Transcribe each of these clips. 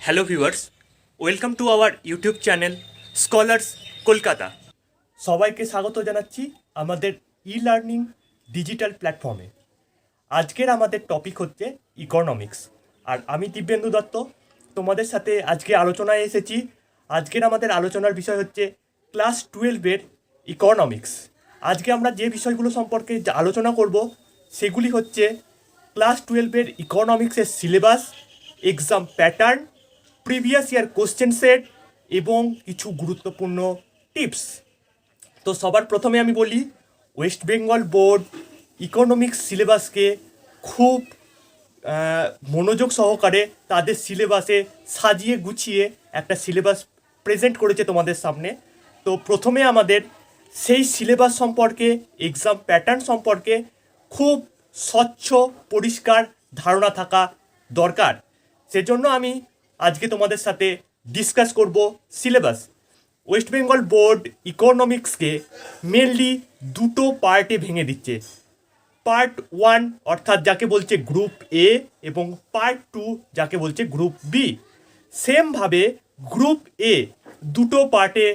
Hello viewers, welcome to our YouTube channel scholars Kolkata. সবাইকে স্বাগত জানাচ্ছি আমাদের ই লার্নিং ডিজিটাল প্ল্যাটফর্মে। আজকের আমাদের টপিক হচ্ছে ইকোনমিক্স, আর আমি দিব্যেন্দু দত্ত তোমাদের সাথে আজকে আলোচনায় এসেছি। আজকের আমাদের আলোচনার বিষয় হচ্ছে ক্লাস 12-এর ইকোনমিক্স। আজকে আমরা যে বিষয়গুলো সম্পর্কে আলোচনা করব সেগুলি হচ্ছে ক্লাস 12-এর ইকোনমিক্সের syllabus, exam pattern, previous year question set এবং কিছু গুরুত্বপূর্ণ টিপস। তো সবার প্রথমে আমি বলি, ওয়েস্ট বেঙ্গল বোর্ড ইকোনমিক্স সিলেবাসকে খুব মনোযোগ সহকারে তাদের সিলেবাসে সাজিয়ে গুছিয়ে একটা সিলেবাস প্রেজেন্ট করেছে তোমাদের সামনে। তো প্রথমে আমাদের সেই সিলেবাস সম্পর্কে, এক্সাম প্যাটার্ন সম্পর্কে খুব স্বচ্ছ পরিষ্কার ধারণা থাকা দরকার। সেজন্য আমি আজকে তোমাদের সাথে ডিসকাস করব সিলেবাস। ওয়েস্ট বেঙ্গল বোর্ড ইকোনমিক্সকে মেনলি দুটো পার্টে ভেঙে দিচ্ছে। পার্ট 1 অর্থাৎ যাকে বলছে গ্রুপ এ, এবং পার্ট 2 যাকে বলছে গ্রুপ বি। সেমভাবে গ্রুপ এ দুটো পার্টে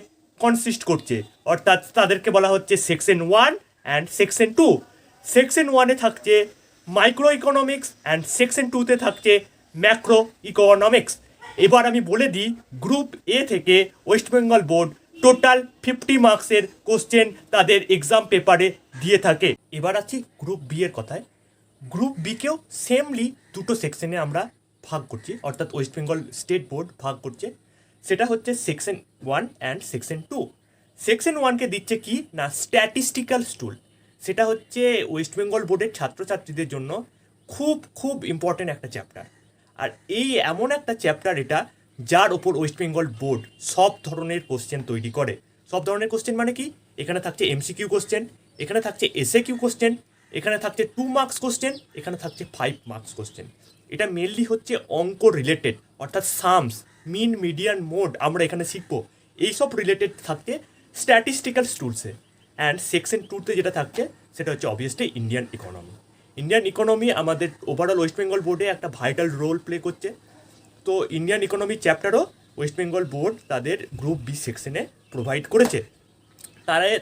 কনসিস্ট করছে, অর্থাৎ তাদেরকে বলা হচ্ছে সেকশন 1 অ্যান্ড সেকশন 2। সেকশন 1-এ থাকছে মাইক্রো ইকোনমিক্স অ্যান্ড সেকশন 2-তে থাকছে ম্যাক্রো ইকোনমিক্স। এবার আমি বলে দিই, গ্রুপ এ থেকে ওয়েস্ট বেঙ্গল বোর্ড টোটাল 50 মার্কসের কোশ্চেন তাদের এক্সাম পেপারে দিয়ে থাকে। এবার আছি গ্রুপ বি এর কথায়। গ্রুপ বিকেও সেমলি দুটো সেকশনে আমরা ভাগ করছি, অর্থাৎ ওয়েস্ট বেঙ্গল স্টেট বোর্ড ভাগ করছে। সেটা হচ্ছে সেকশন 1 অ্যান্ড সেকশন 2। সেকশন 1-কে দিচ্ছে কি না স্ট্যাটিস্টিক্যাল টুল। সেটা হচ্ছে ওয়েস্ট বেঙ্গল বোর্ডের ছাত্রছাত্রীদের জন্য খুব খুব ইম্পর্টেন্ট একটা চ্যাপ্টার। আর এই এমন একটা চ্যাপ্টার এটা, যার ওপর ওয়েস্ট বেঙ্গল বোর্ড সব ধরনের কোশ্চেন তৈরি করে। সব ধরনের কোশ্চেন মানে কি, এখানে থাকছে এমসিকিউ কোশ্চেন, এখানে থাকছে এসএ কিউ কোশ্চেন, এখানে থাকছে 2 মার্কস কোশ্চেন, এখানে থাকছে 5 মার্কস কোশ্চেন। এটা মেনলি হচ্ছে অঙ্ক রিলেটেড, অর্থাৎ সামস, মিন, মিডিয়ান, মোড আমরা এখানে শিখবো। এইসব রিলেটেড থাকছে স্ট্যাটিস্টিক্যাল টুলসে। অ্যান্ড সেকশন 2-তে যেটা থাকছে সেটা হচ্ছে obviously Indian economy. Indian economy আমাদের ওভারঅল ওয়েস্ট বেঙ্গল বোর্ডে একটা ভাইটাল রোল প্লে করছে। তো ইন্ডিয়ান ইকোনমি চ্যাপ্টারও ওয়েস্ট বেঙ্গল বোর্ড তাদের গ্রুপ বি সেকশনে প্রোভাইড করেছে।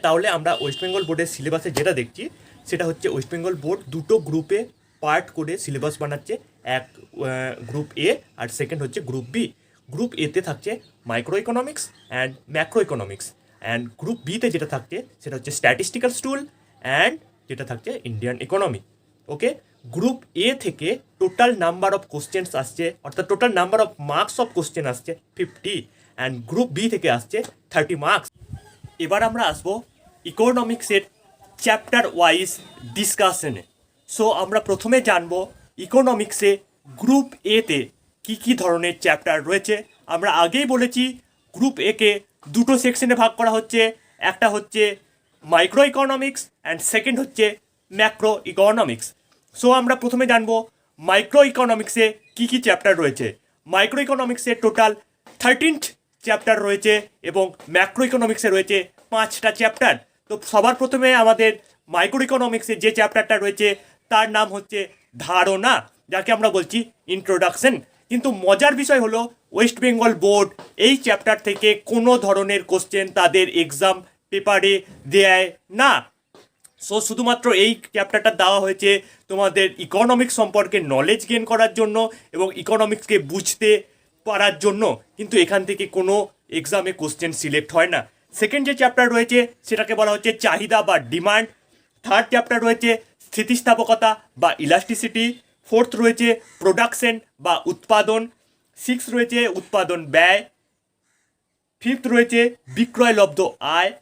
তাহলে আমরা ওয়েস্ট বেঙ্গল বোর্ডের সিলেবাসে যেটা দেখছি সেটা হচ্ছে ওয়েস্ট বেঙ্গল বোর্ড দুটো গ্রুপে পার্ট করে সিলেবাস বানাচ্ছে। এক গ্রুপ এ, আর সেকেন্ড হচ্ছে গ্রুপ বি। গ্রুপ এতে থাকছে micro economics and macro economics, and group বিতে যেটা থাকছে সেটা হচ্ছে স্ট্যাটিস্টিক্যাল টুল অ্যান্ড যেটা থাকছে ইন্ডিয়ান ইকোনমি। ওকে, গ্রুপ এ থেকে টোটাল নাম্বার অফ কোশ্চেন্স আসছে, অর্থাৎ total number of marks of question আসছে 50, অ্যান্ড গ্রুপ বি থেকে আসছে 30 মার্কস। এবার আমরা আসবো ইকোনমিক্সের চ্যাপ্টার ওয়াইজ ডিসকাশনে। সো আমরা প্রথমে জানবো ইকোনমিক্সে গ্রুপ এতে কী কী ধরনের চ্যাপ্টার রয়েছে। আমরা আগেই বলেছি গ্রুপ একে দুটো সেকশনে ভাগ করা হচ্ছে, একটা হচ্ছে মাইক্রো ইকোনমিক্স অ্যান্ড সেকেন্ড হচ্ছে ম্যাক্রো ইকোনমিক্স। সো আমরা প্রথমে জানবো মাইক্রো ইকোনমিক্সে কী কী চ্যাপ্টার রয়েছে। মাইক্রো ইকোনমিক্সে টোটাল 13th চ্যাপ্টার রয়েছে এবং ম্যাক্রো ইকোনমিক্সে রয়েছে 5টা চ্যাপ্টার। তো সবার প্রথমে আমাদের মাইক্রো ইকোনমিক্সে যে চ্যাপ্টারটা রয়েছে তার নাম হচ্ছে ধারণা, যাকে আমরা বলছি ইন্ট্রোডাকশন। কিন্তু মজার বিষয় হলো ওয়েস্ট বেঙ্গল বোর্ড এই চ্যাপ্টার থেকে কোনো ধরনের কোশ্চেন তাদের এক্সাম পেপারে দেয় না। সো শুধুমাত্র এই চ্যাপ্টারটা দেওয়া হয়েছে তোমাদের ইকোনমিক্স সম্পর্কে নলেজ গেন করার জন্য এবং ইকোনমিক্সকে বুঝতে পারার জন্য, কিন্তু এখান থেকে কোনো এক্সামে কোশ্চেন সিলেক্ট হয় না। সেকেন্ড যে চ্যাপ্টার রয়েছে সেটাকে বলা হচ্ছে চাহিদা বা ডিমান্ড। থার্ড চ্যাপ্টার রয়েছে স্থিতিস্থাপকতা বা ইলাস্টিসিটি। ফোর্থ রয়েছে প্রোডাকশন বা উৎপাদন। সিক্স রয়েছে উৎপাদন ব্যয়। ফিফথ রয়েছে বিক্রয়লব্ধ আয়।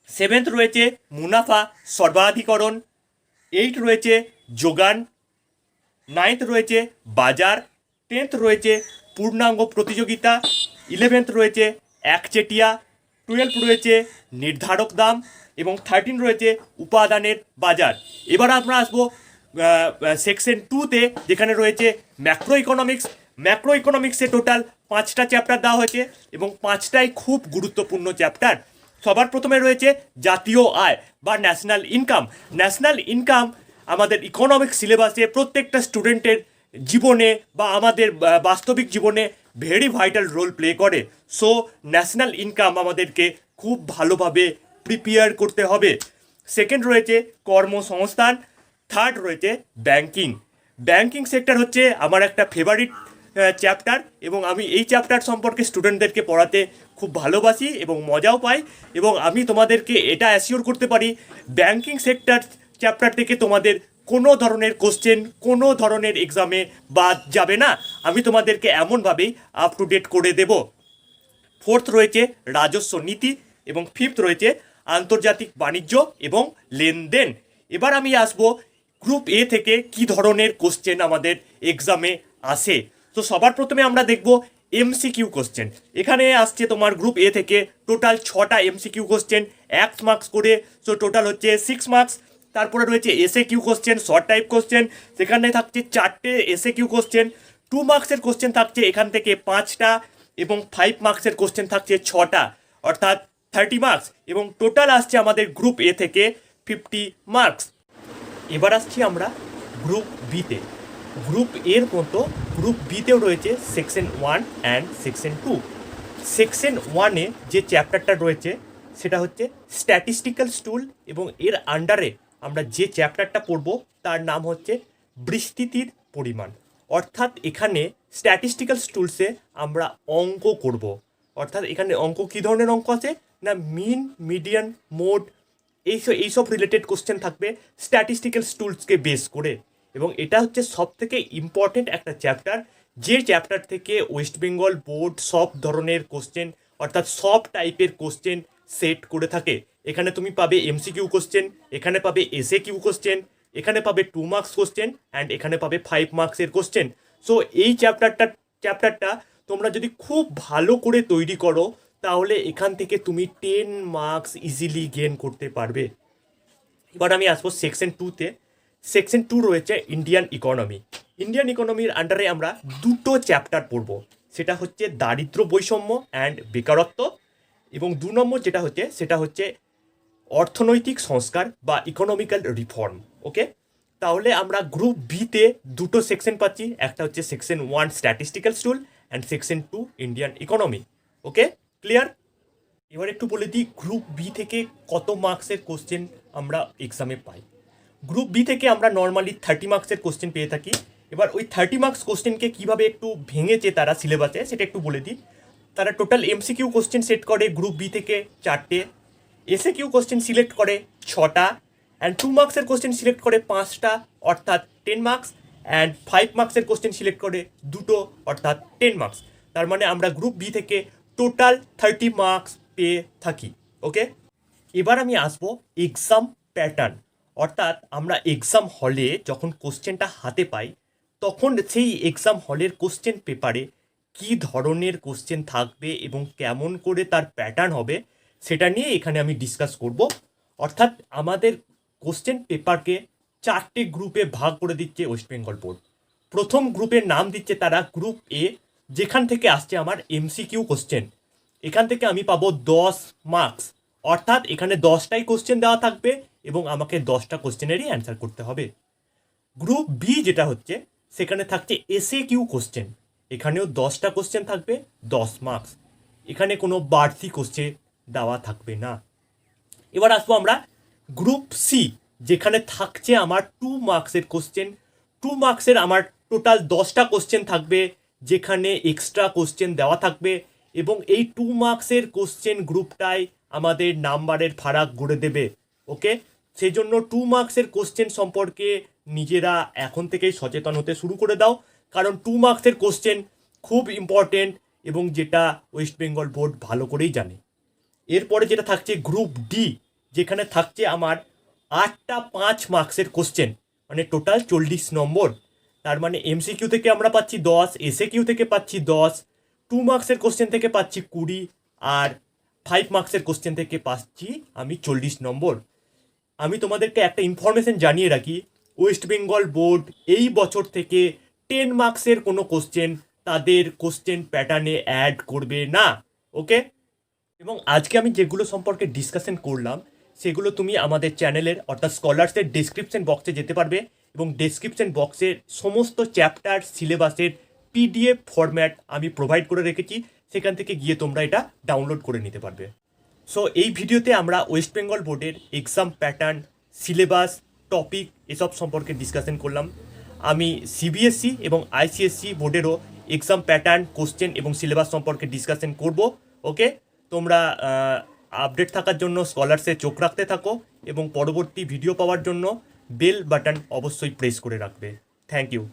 সেভেন্থ রয়েছে মুনাফা সর্বাধিকরণ। এইট রয়েছে যোগান। নাইন্থ রয়েছে বাজার। 10th রয়েছে পূর্ণাঙ্গ প্রতিযোগিতা। 11th রয়েছে একচেটিয়া। 12th রয়েছে নির্ধারক দাম এবং 13 রয়েছে উপাদানের বাজার। এবার আমরা আসবো সেকশন 2-তে, যেখানে রয়েছে ম্যাক্রো ইকোনমিক্স। ম্যাক্রো ইকোনমিক্সে টোটাল 5টা চ্যাপ্টার দেওয়া হয়েছে এবং 5টাই খুব গুরুত্বপূর্ণ চ্যাপ্টার। সবার প্রথমে রয়েছে জাতীয় আয় বা ন্যাশনাল ইনকাম। ন্যাশনাল ইনকাম আমাদের ইকোনমিক্স সিলেবাসে প্রত্যেকটা স্টুডেন্টের জীবনে বা আমাদের বাস্তবিক জীবনে ভেরি ভাইটাল রোল প্লে করে। সো ন্যাশনাল ইনকাম আমাদেরকে খুব ভালোভাবে প্রিপেয়ার করতে হবে। সেকেন্ড রয়েছে কর্মসংস্থান, থার্ড রয়েছে ব্যাংকিং। ব্যাংকিং সেক্টর হচ্ছে আমার একটা ফেভারিট চ্যাপ্টার, এবং আমি এই চ্যাপ্টার সম্পর্কে স্টুডেন্টদেরকে পড়াতে খুব ভালোবাসি এবং মজাও পাই, এবং আমি তোমাদেরকে এটা অ্যাসিওর করতে পারি ব্যাংকিং সেক্টর চ্যাপ্টার থেকে তোমাদের কোনো ধরনের কোশ্চেন কোনো ধরনের এক্সামে বাদ যাবে না। আমি তোমাদেরকে এমনভাবেই আপ টু ডেট করে দেব। ফোর্থ রয়েছে রাজস্ব নীতি, এবং ফিফথ রয়েছে আন্তর্জাতিক বাণিজ্য এবং লেনদেন। এবার আমি আসবো গ্রুপ এ থেকে কি ধরনের কোশ্চেন আমাদের এক্সামে আসে। তো সবার প্রথমে আমরা দেখব এমসিকিউ কোশ্চেন। এখানে আসছে তোমার গ্রুপ এ থেকে টোটাল 6টা এমসিকিউ কোশ্চেন, 1 মার্কস করে, সো টোটাল হচ্ছে 6 মার্কস। তারপরে রয়েছে SA Q question, short type question, সেখানে থাকছে 4টে এসএ কিউ কোশ্চেন। 2 মার্কসের কোশ্চেন থাকছে এখান থেকে 5টা, এবং 5 মার্কসের কোশ্চেন থাকছে 6টা, অর্থাৎ 30 মার্কস, এবং টোটাল আসছে আমাদের গ্রুপ এ থেকে 50 মার্কস। এবার আসছি আমরা গ্রুপ বিতে। গ্রুপ এর মতো গ্রুপ বিতেও রয়েছে সেকশন 1 অ্যান্ড সেকশন 2। সেকশন 1-এ যে চ্যাপ্টারটা রয়েছে সেটা হচ্ছে স্ট্যাটিস্টিক্যাল স্টুল, এবং এর আন্ডারে আমরা যে চ্যাপ্টারটা পড়ব তার নাম হচ্ছে বিস্তৃতির পরিমাণ। অর্থাৎ এখানে স্ট্যাটিস্টিক্যাল স্টুলসে আমরা অঙ্ক করব। অর্থাৎ এখানে অঙ্ক কী ধরনের অঙ্ক আছে না, মিন, মিডিয়ান, মোড, এইসব রিলেটেড কোশ্চেন থাকবে স্ট্যাটিস্টিক্যাল স্টুলসকে বেস করে। এবং এটা হচ্ছে সব থেকে ইম্পর্টেন্ট একটা চ্যাপ্টার, যে চ্যাপ্টার থেকে ওয়েস্ট বেঙ্গল বোর্ড সব ধরনের কোশ্চেন, অর্থাৎ সব টাইপের কোশ্চেন সেট করে থাকে। এখানে তুমি পাবে এমসিকিউ কোশ্চেন, এখানে পাবে এসএ কিউ কোশ্চেন, এখানে পাবে 2 মার্কস কোশ্চেন, অ্যান্ড এখানে পাবে 5 মার্কসের কোশ্চেন। সো এই চ্যাপ্টারটা তোমরা যদি খুব ভালো করে তৈরি করো তাহলে এখান থেকে তুমি 10 মার্কস ইজিলি গেন করতে পারবে। এবার আমি আসবো সেকশন 2-তে। সেকশন 2 রয়েছে ইন্ডিয়ান ইকোনমি। ইন্ডিয়ান ইকোনমির আন্ডারে আমরা 2টো চ্যাপ্টার পড়ব, সেটা হচ্ছে দারিদ্র বৈষম্য অ্যান্ড বেকারত্ব, এবং 2 নম্বর যেটা হচ্ছে সেটা হচ্ছে অর্থনৈতিক সংস্কার বা ইকোনমিক্যাল রিফর্ম। ওকে, তাহলে আমরা গ্রুপ বিতে 2টো সেকশন পাচ্ছি, একটা হচ্ছে section 1 statistical স্টুল and section 2 Indian economy. Okay, clear? এবার একটু বলে দিই গ্রুপ বি থেকে কত মার্কসের কোশ্চেন আমরা এক্সামে পাই। গ্রুপ বি থেকে আমরা নর্মালি 30 মার্কসের কোশ্চেন পেয়ে থাকি। এবার ওই 30 মার্কস কোশ্চেনকে কীভাবে একটু ভেঙেছে তারা সিলেবাসে সেটা একটু বলে দিই। তারা টোটাল এমসিকিউ কোশ্চেন সেট করে গ্রুপ বি থেকে 4টে, এসএ কিউ কোশ্চেন সিলেক্ট করে 6টা, অ্যান্ড 2 মার্কসের কোশ্চেন সিলেক্ট করে 5টা, অর্থাৎ 10 মার্কস, অ্যান্ড 5 মার্কসের কোশ্চেন সিলেক্ট করে 2টো, অর্থাৎ 10 মার্কস। তার মানে আমরা গ্রুপ বি থেকে টোটাল 30 মার্কস পেয়ে থাকি। ওকে, এবার আমি আসবো এক্সাম প্যাটার্ন। অর্থাৎ আমরা এক্সাম হলে যখন কোশ্চেনটা হাতে পাই তখন সেই এক্সাম হলের কোশ্চেন পেপারে কী ধরনের কোশ্চেন থাকবে এবং কেমন করে তার প্যাটার্ন হবে সেটা নিয়ে এখানে আমি ডিসকাস করব। অর্থাৎ আমাদের কোশ্চেন পেপারকে 4টে গ্রুপে ভাগ করে দিচ্ছে ওয়েস্ট বেঙ্গল বোর্ড। প্রথম গ্রুপের নাম দিচ্ছে তারা গ্রুপ এ, যেখান থেকে আসছে আমার এমসিকিউ কোশ্চেন। এখান থেকে আমি পাবো 10 মার্কস, অর্থাৎ এখানে 10টাই কোশ্চেন দেওয়া থাকবে এবং আমাকে 10টা কোশ্চেনেরই অ্যান্সার করতে হবে। গ্রুপ বি যেটা হচ্ছে সেখানে থাকছে এসএ কিউ কোশ্চেন, এখানেও 10টা কোশ্চেন থাকবে, 10 মার্কস, এখানে কোনো বাড়তি কোশ্চেন দেওয়া থাকবে না। এবার আসবো আমরা গ্রুপ সি, যেখানে থাকছে আমার 2 মার্কসের কোশ্চেন। 2 মার্কসের আমার টোটাল 10টা কোশ্চেন থাকবে, যেখানে এক্সট্রা কোশ্চেন দেওয়া থাকবে, এবং এই 2 মার্কসের কোশ্চেন গ্রুপটাই আমাদের নাম্বারের ফারাক গড়ে দেবে। ওকে, সেই জন্য 2 মার্কসের কোশ্চেন সম্পর্কে নিজেরা এখন থেকেই সচেতন হতে শুরু করে দাও, কারণ 2 মার্কসের কোশ্চেন খুব ইম্পর্টেন্ট এবং যেটা ওয়েস্ট বেঙ্গল বোর্ড ভালো করেই জানে। এরপরে যেটা থাকছে গ্রুপ ডি, যেখানে থাকছে আমার 8টা 5 মার্কসের কোশ্চেন, মানে টোটাল 40 নম্বর। তার মানে এমসিকিউ থেকে আমরা পাচ্ছি 10, এসএ কিউ থেকে পাচ্ছি 10, 2 মার্কসের কোশ্চেন থেকে পাচ্ছি 20, আর 5 মার্কসের কোশ্চেন থেকে পাচ্ছি আমি 40 নম্বর। আমি তোমাদেরকে একটা ইনফরমেশন জানিয়ে রাখি, ওয়েস্ট বেঙ্গল বোর্ড এই বছর থেকে 10 মার্কসের কোনো কোশ্চেন তাদের কোশ্চেন প্যাটার্নে অ্যাড করবে না। ওকে, এবং আজকে আমি যেগুলো সম্পর্কে ডিসকাশন করলাম সেগুলো তুমি আমাদের চ্যানেলের অর্থাৎ স্কলার্সের ডেসক্রিপশন বক্সে যেতে পারবে, এবং ডেসক্রিপশন বক্সের সমস্ত চ্যাপ্টার সিলেবাসের পিডিএফ ফরম্যাট আমি প্রোভাইড করে রেখেছি, সেখান থেকে গিয়ে তোমরা এটা ডাউনলোড করে নিতে পারবে। সো এই ভিডিওতে আমরা ওয়েস্ট বেঙ্গল বোর্ডের এক্সাম প্যাটার্ন, সিলেবাস, টপিক এসব সম্পর্কে ডিসকাশন করলাম। আমি সিবিএসসি এবং আইসিএসসি বোর্ডেরও এক্সাম প্যাটার্ন, কোশ্চেন এবং সিলেবাস সম্পর্কে ডিসকাশন করব। ওকে, তোমরা আপডেট থাকার জন্য স্কলার্সে চোখ রাখতে থাকো এবং পরবর্তী ভিডিও পাওয়ার জন্য বেল বাটন অবশ্যই প্রেস করে রাখবে। Thank you.